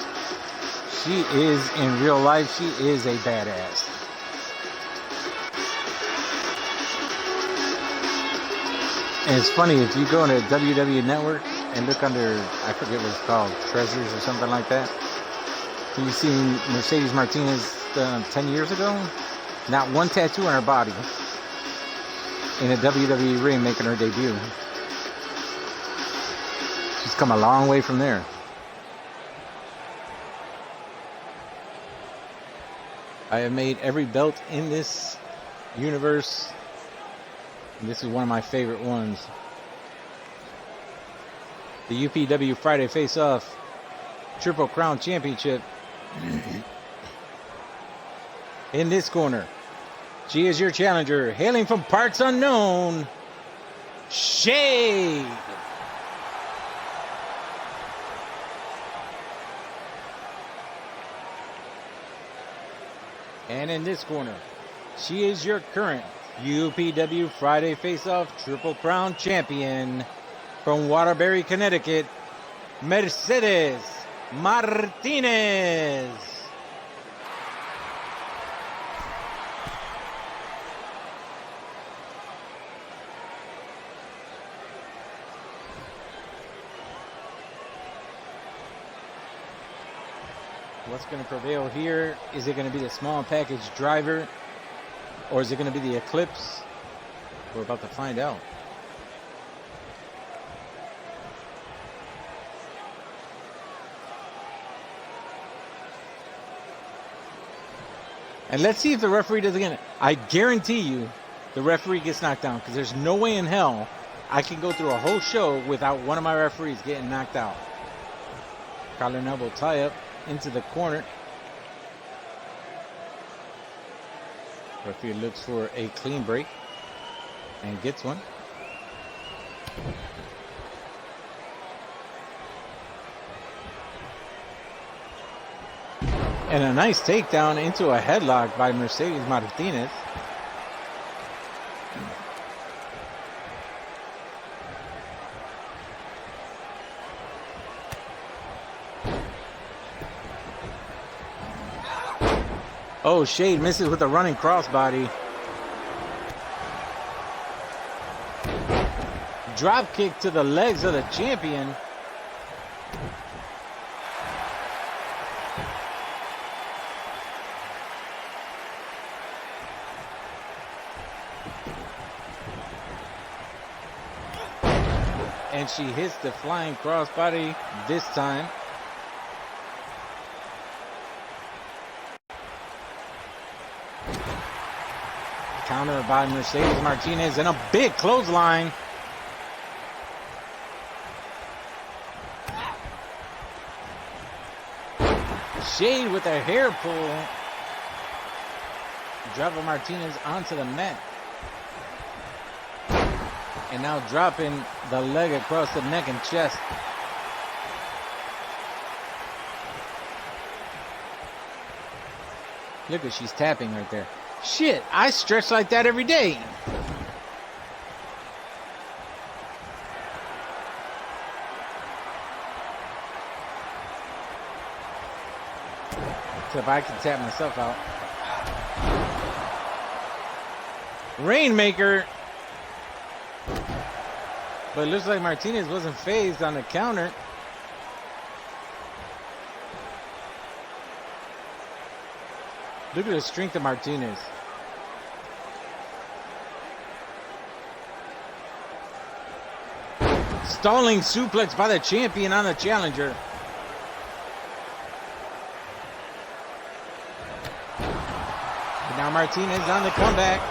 in real life, she is a badass. And it's funny, if you go into WWE Network and look under, I forget what it's called, Treasures or something like that, you see Mercedes Martinez 10 years ago, not one tattoo on her body, in a WWE ring making her debut. She's come a long way from there. I have made every belt in this universe, and this is one of my favorite ones. The UPW Friday Face-Off Triple Crown Championship. In this corner, she is your challenger, hailing from parts unknown, Shade. And in this corner, she is your current UPW Friday Face-Off Triple Crown Champion from Waterbury, Connecticut, Mercedes Martinez. What's going to prevail here? Is it going to be the small package driver, or is it going to be the Eclipse? We're about to find out. And let's see if the referee does again. I guarantee you the referee gets knocked down, because there's no way in hell I can go through a whole show without one of my referees getting knocked out. Collar and elbow tie up into the corner. Referee looks for a clean break and gets one. And a nice takedown into a headlock by Mercedes Martinez. Oh, Shade misses with a running crossbody. Drop kick to the legs of the champion. And she hits the flying crossbody this time. Counter by Mercedes Martinez and a big clothesline. Shade with a hair pull. Driving Martinez onto the mat. And now dropping the leg across the neck and chest. Look at, she's tapping right there. Shit, I stretch like that every day. Except I can tap myself out. Rainmaker. But it looks like Martinez wasn't phased on the counter. Look at the strength of Martinez. Stalling suplex by the champion on the challenger. And now Martinez on the comeback.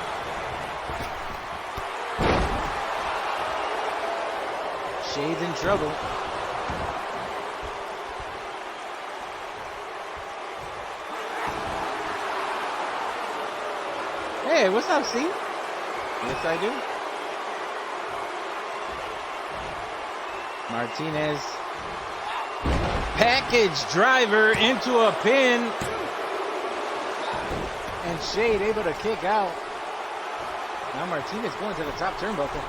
Shade's in trouble. Hey, what's up, Steve? Yes, I do. Martinez. Package driver into a pin. And Shade able to kick out. Now Martinez going to the top turnbuckle.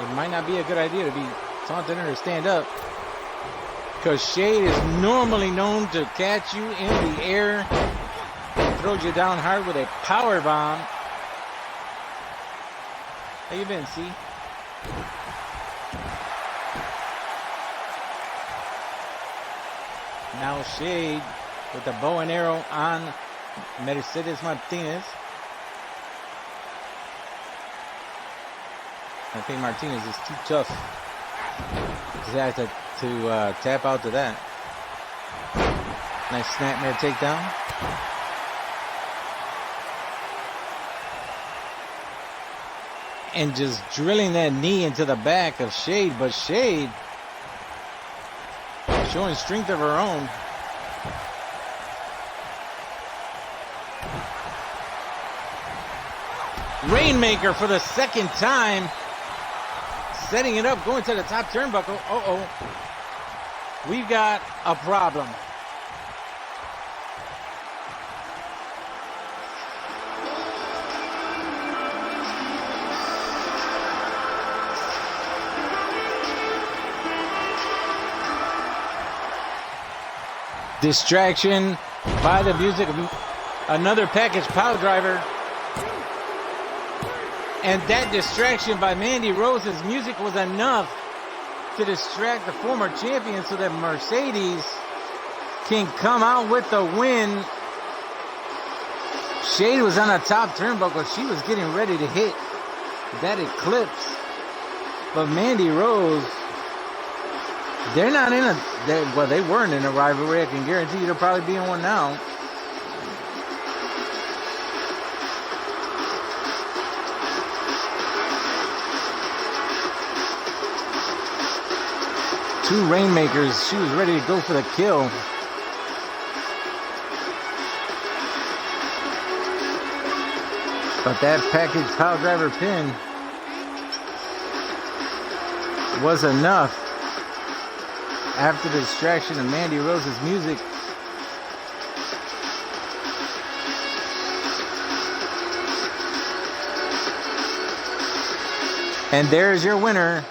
it might not be a good idea to be taunting her to stand up, because Shade is normally known to catch you in the air and throws you down hard with a power bomb. How you been, C? Now Shade with the bow and arrow on Mercedes Martinez. I think Martinez is too tough to have to tap out to that. Nice snapmare takedown. And just drilling that knee into the back of Shade, but Shade showing strength of her own. Rainmaker for the second time. Setting it up, going to the top turnbuckle. Uh-oh. We've got a problem. Distraction by the music. Another package power driver. And that distraction by Mandy Rose's music was enough to distract the former champion so that Mercedes can come out with the win. Shade was on a top turnbuckle. She was getting ready to hit that eclipse. But Mandy Rose, they're not in well, they weren't in a rivalry. I can guarantee you they'll probably be in one now. Two Rainmakers. She was ready to go for the kill. But that package power driver pin was enough after the distraction of Mandy Rose's music. And there's your winner.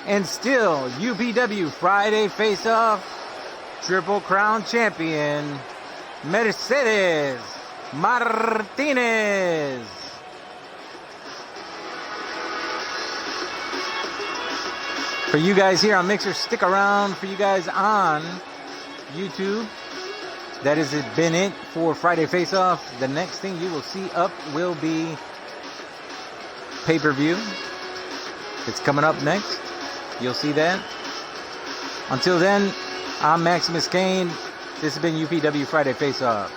And still, UPW Friday Face-Off Triple Crown Champion, Mercedes Martinez. For you guys here on Mixer, stick around. For you guys on YouTube, that has been it for Friday Face-Off. The next thing you will see up will be pay-per-view. It's coming up next. You'll see that. Until then, I'm Maximus Kane. This has been UPW Friday Face-Off.